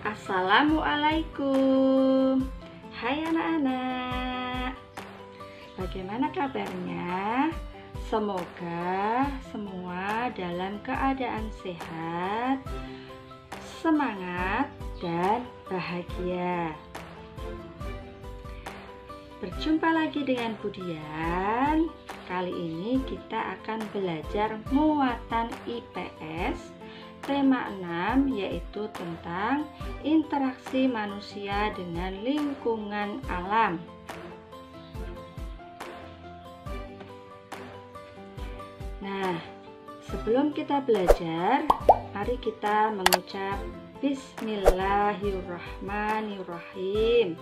Assalamualaikum. Hai anak-anak, bagaimana kabarnya? Semoga semua dalam keadaan sehat, semangat, dan bahagia. Berjumpa lagi dengan Budian. Kali ini kita akan belajar muatan IPS tema 6, yaitu tentang interaksi manusia dengan lingkungan alam. Nah, sebelum kita belajar, mari kita mengucap Bismillahirrahmanirrahim.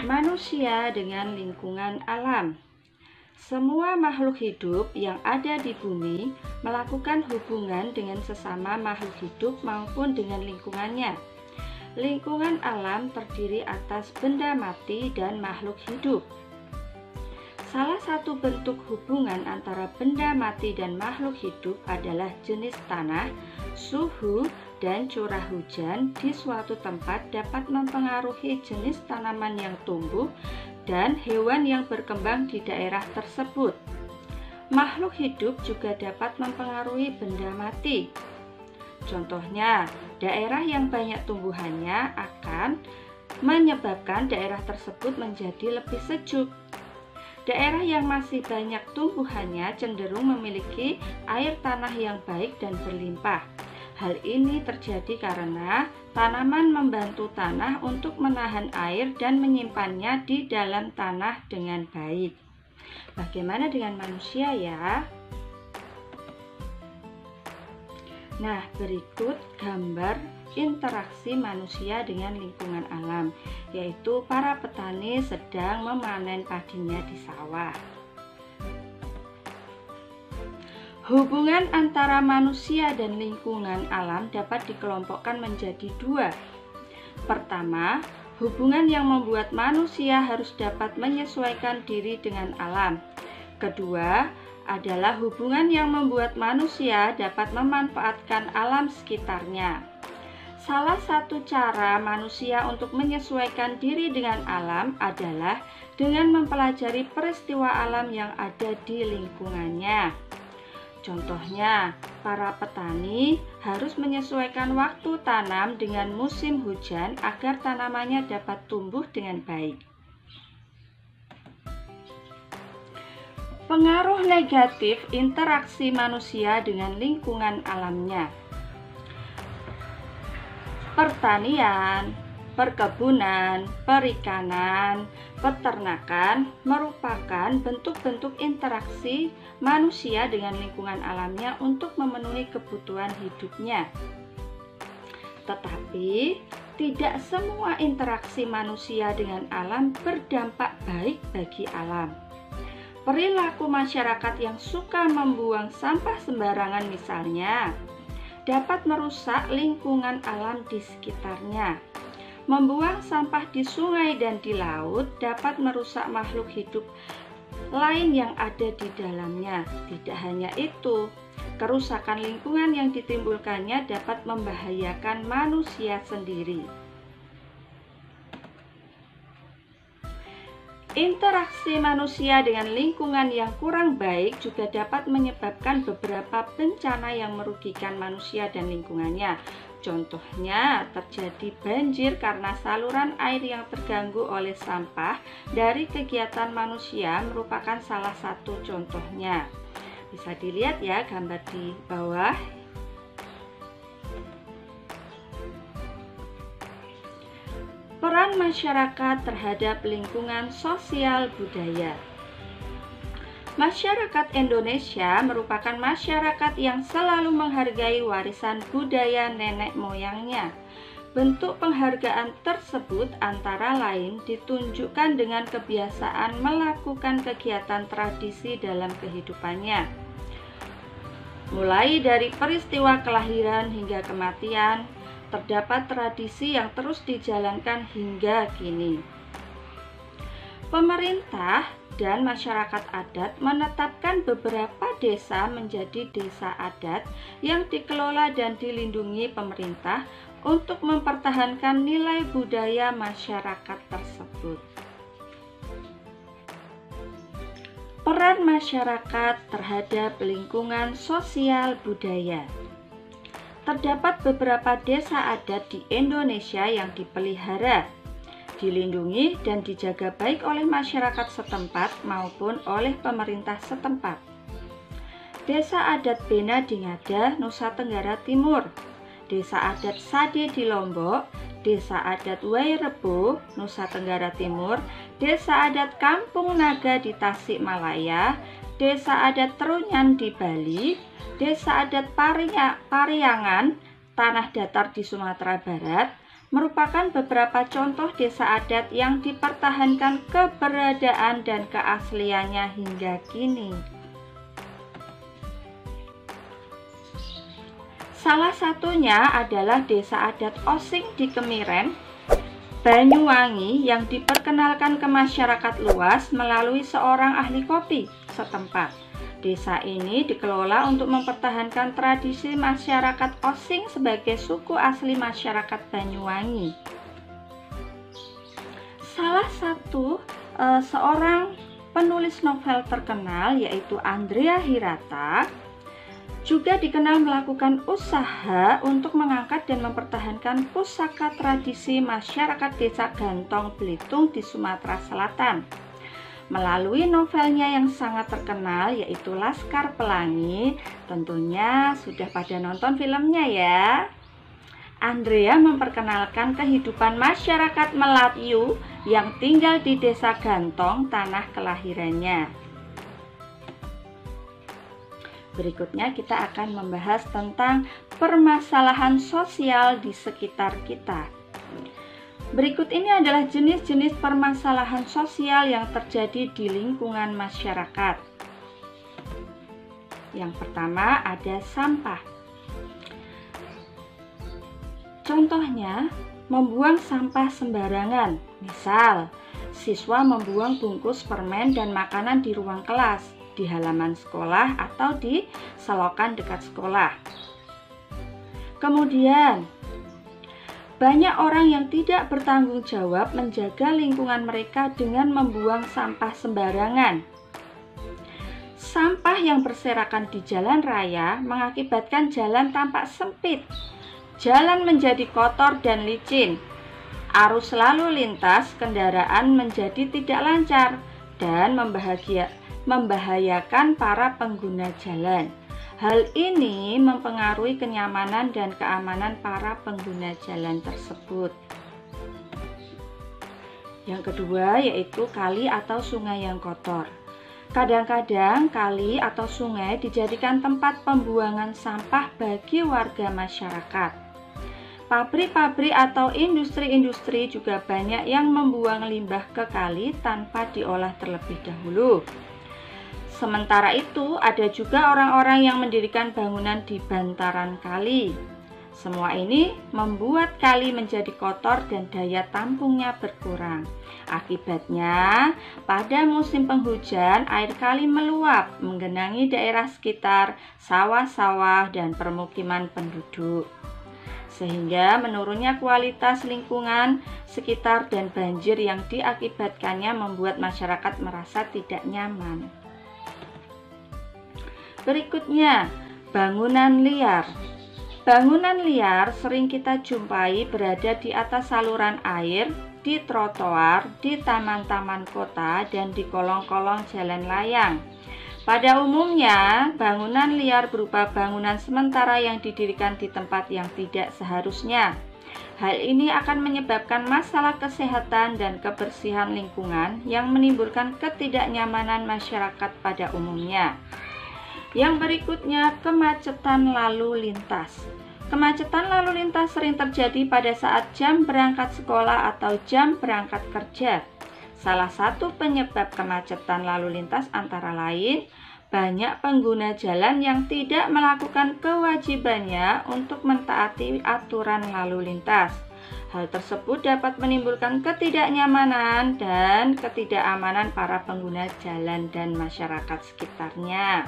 Manusia dengan lingkungan alam. Semua makhluk hidup yang ada di bumi melakukan hubungan dengan sesama makhluk hidup maupun dengan lingkungannya. Lingkungan alam terdiri atas benda mati dan makhluk hidup. Salah satu bentuk hubungan antara benda mati dan makhluk hidup adalah jenis tanah, suhu, dan curah hujan di suatu tempat dapat mempengaruhi jenis tanaman yang tumbuh dan hewan yang berkembang di daerah tersebut. Makhluk hidup juga dapat mempengaruhi benda mati. Contohnya, daerah yang banyak tumbuhannya akan menyebabkan daerah tersebut menjadi lebih sejuk. Daerah yang masih banyak tumbuhannya cenderung memiliki air tanah yang baik dan berlimpah. Hal ini terjadi karena tanaman membantu tanah untuk menahan air dan menyimpannya di dalam tanah dengan baik. Bagaimana dengan manusia ya? Nah, berikut gambar interaksi manusia dengan lingkungan alam, yaitu para petani sedang memanen padinya di sawah. Hubungan antara manusia dan lingkungan alam dapat dikelompokkan menjadi dua. Pertama, hubungan yang membuat manusia harus dapat menyesuaikan diri dengan alam. Kedua, adalah hubungan yang membuat manusia dapat memanfaatkan alam sekitarnya. Salah satu cara manusia untuk menyesuaikan diri dengan alam adalah dengan mempelajari peristiwa alam yang ada di lingkungannya. Contohnya, para petani harus menyesuaikan waktu tanam dengan musim hujan agar tanamannya dapat tumbuh dengan baik. Pengaruh negatif interaksi manusia dengan lingkungan alamnya. Pertanian, perkebunan, perikanan, peternakan merupakan bentuk-bentuk interaksi manusia dengan lingkungan alamnya untuk memenuhi kebutuhan hidupnya. Tetapi, tidak semua interaksi manusia dengan alam berdampak baik bagi alam. Perilaku masyarakat yang suka membuang sampah sembarangan misalnya, dapat merusak lingkungan alam di sekitarnya. Membuang sampah di sungai dan di laut dapat merusak makhluk hidup lain yang ada di dalamnya. Tidak hanya itu, kerusakan lingkungan yang ditimbulkannya dapat membahayakan manusia sendiri. Interaksi manusia dengan lingkungan yang kurang baik juga dapat menyebabkan beberapa bencana yang merugikan manusia dan lingkungannya. Contohnya, terjadi banjir karena saluran air yang terganggu oleh sampah dari kegiatan manusia merupakan salah satu contohnya. Bisa dilihat ya gambar di bawah. Peran masyarakat terhadap lingkungan sosial budaya. Masyarakat Indonesia merupakan masyarakat yang selalu menghargai warisan budaya nenek moyangnya. Bentuk penghargaan tersebut antara lain ditunjukkan dengan kebiasaan melakukan kegiatan tradisi dalam kehidupannya. Mulai dari peristiwa kelahiran hingga kematian, terdapat tradisi yang terus dijalankan hingga kini. Pemerintah dan masyarakat adat menetapkan beberapa desa menjadi desa adat yang dikelola dan dilindungi pemerintah untuk mempertahankan nilai budaya masyarakat tersebut. Peran masyarakat terhadap lingkungan sosial budaya. Terdapat beberapa desa adat di Indonesia yang dipelihara, dilindungi, dan dijaga baik oleh masyarakat setempat maupun oleh pemerintah setempat. Desa adat Bena di Ngada, Nusa Tenggara Timur, Desa adat Sade di Lombok, Desa adat Wairebo, Nusa Tenggara Timur, Desa adat Kampung Naga di Tasikmalaya, Desa adat Trunyan di Bali, Desa adat Pariangan, Tanah Datar di Sumatera Barat, merupakan beberapa contoh desa adat yang dipertahankan keberadaan dan keasliannya hingga kini. Salah satunya adalah desa adat Osing di Kemiren, Banyuwangi yang diperkenalkan ke masyarakat luas melalui seorang ahli kopi setempat. Desa ini dikelola untuk mempertahankan tradisi masyarakat Osing sebagai suku asli masyarakat Banyuwangi. Salah satu seorang penulis novel terkenal yaitu Andrea Hirata juga dikenal melakukan usaha untuk mengangkat dan mempertahankan pusaka tradisi masyarakat desa Gantong Belitung di Sumatera Selatan. Melalui novelnya yang sangat terkenal yaitu Laskar Pelangi, tentunya sudah pada nonton filmnya ya. Andrea memperkenalkan kehidupan masyarakat Melayu yang tinggal di desa Gantong, tanah kelahirannya. Berikutnya kita akan membahas tentang permasalahan sosial di sekitar kita. Berikut ini adalah jenis-jenis permasalahan sosial yang terjadi di lingkungan masyarakat. Yang pertama ada sampah. Contohnya, membuang sampah sembarangan. Misal, siswa membuang bungkus permen dan makanan di ruang kelas, di halaman sekolah atau di selokan dekat sekolah. Kemudian, banyak orang yang tidak bertanggung jawab menjaga lingkungan mereka dengan membuang sampah sembarangan. Sampah yang berserakan di jalan raya mengakibatkan jalan tampak sempit, jalan menjadi kotor dan licin, arus lalu lintas kendaraan menjadi tidak lancar dan membahayakan para pengguna jalan. Hal ini mempengaruhi kenyamanan dan keamanan para pengguna jalan tersebut. Yang kedua yaitu kali atau sungai yang kotor. Kadang-kadang kali atau sungai dijadikan tempat pembuangan sampah bagi warga masyarakat. Pabrik-pabrik atau industri-industri juga banyak yang membuang limbah ke kali tanpa diolah terlebih dahulu. Sementara itu, ada juga orang-orang yang mendirikan bangunan di bantaran kali. Semua ini membuat kali menjadi kotor dan daya tampungnya berkurang. Akibatnya, pada musim penghujan, air kali meluap, menggenangi daerah sekitar, sawah-sawah, dan permukiman penduduk. Sehingga menurunnya kualitas lingkungan sekitar dan banjir yang diakibatkannya membuat masyarakat merasa tidak nyaman. Berikutnya, bangunan liar. Bangunan liar sering kita jumpai berada di atas saluran air, di trotoar, di taman-taman kota, dan di kolong-kolong jalan layang. Pada umumnya, bangunan liar berupa bangunan sementara yang didirikan di tempat yang tidak seharusnya. Hal ini akan menyebabkan masalah kesehatan dan kebersihan lingkungan yang menimbulkan ketidaknyamanan masyarakat pada umumnya. Yang berikutnya, kemacetan lalu lintas. Kemacetan lalu lintas sering terjadi pada saat jam berangkat sekolah atau jam berangkat kerja. Salah satu penyebab kemacetan lalu lintas antara lain, banyak pengguna jalan yang tidak melakukan kewajibannya untuk mentaati aturan lalu lintas. Hal tersebut dapat menimbulkan ketidaknyamanan dan ketidakamanan para pengguna jalan dan masyarakat sekitarnya.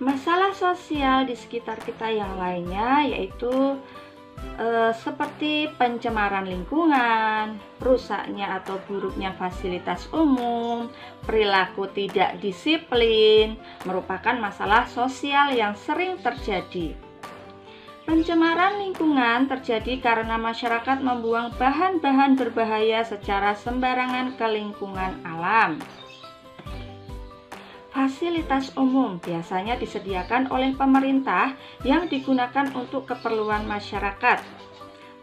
Masalah sosial di sekitar kita yang lainnya yaitu seperti pencemaran lingkungan, rusaknya atau buruknya fasilitas umum, perilaku tidak disiplin, merupakan masalah sosial yang sering terjadi. Pencemaran lingkungan terjadi karena masyarakat membuang bahan-bahan berbahaya secara sembarangan ke lingkungan alam. Fasilitas umum biasanya disediakan oleh pemerintah yang digunakan untuk keperluan masyarakat.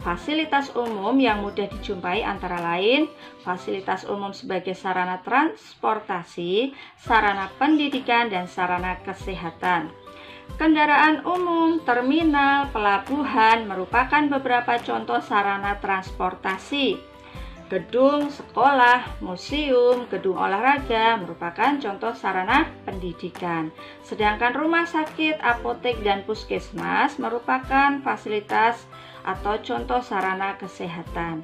Fasilitas umum yang mudah dijumpai antara lain fasilitas umum sebagai sarana transportasi, sarana pendidikan, dan sarana kesehatan. Kendaraan umum, terminal, pelabuhan merupakan beberapa contoh sarana transportasi. Gedung sekolah, museum, gedung olahraga merupakan contoh sarana pendidikan. Sedangkan rumah sakit, apotek, dan puskesmas merupakan fasilitas atau contoh sarana kesehatan.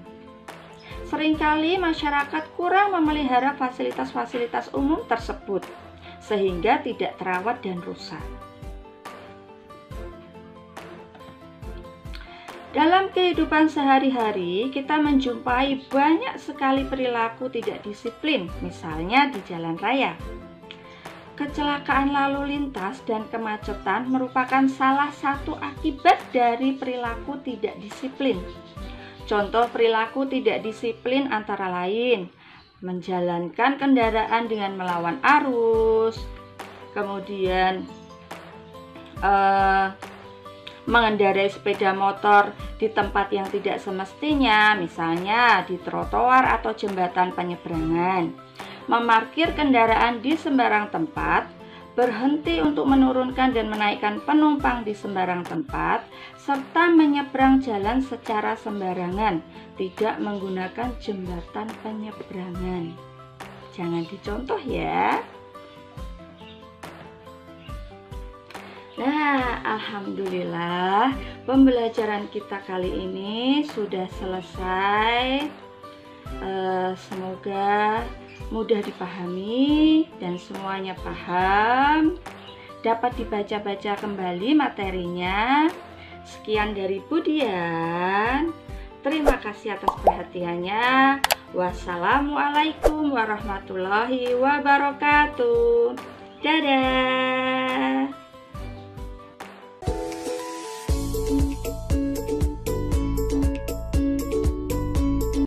Seringkali masyarakat kurang memelihara fasilitas-fasilitas umum tersebut, sehingga tidak terawat dan rusak. Dalam kehidupan sehari-hari, kita menjumpai banyak sekali perilaku tidak disiplin, misalnya di jalan raya. Kecelakaan lalu lintas dan kemacetan merupakan salah satu akibat dari perilaku tidak disiplin. Contoh perilaku tidak disiplin antara lain menjalankan kendaraan dengan melawan arus, kemudian mengendarai sepeda motor di tempat yang tidak semestinya, misalnya di trotoar atau jembatan penyeberangan, memarkir kendaraan di sembarang tempat, berhenti untuk menurunkan dan menaikkan penumpang di sembarang tempat, serta menyeberang jalan secara sembarangan, tidak menggunakan jembatan penyeberangan. Jangan dicontoh ya. Nah, alhamdulillah pembelajaran kita kali ini sudah selesai. Semoga mudah dipahami dan semuanya paham. Dapat dibaca-baca kembali materinya. Sekian dari Budian. Terima kasih atas perhatiannya. Wassalamualaikum warahmatullahi wabarakatuh. Dadah.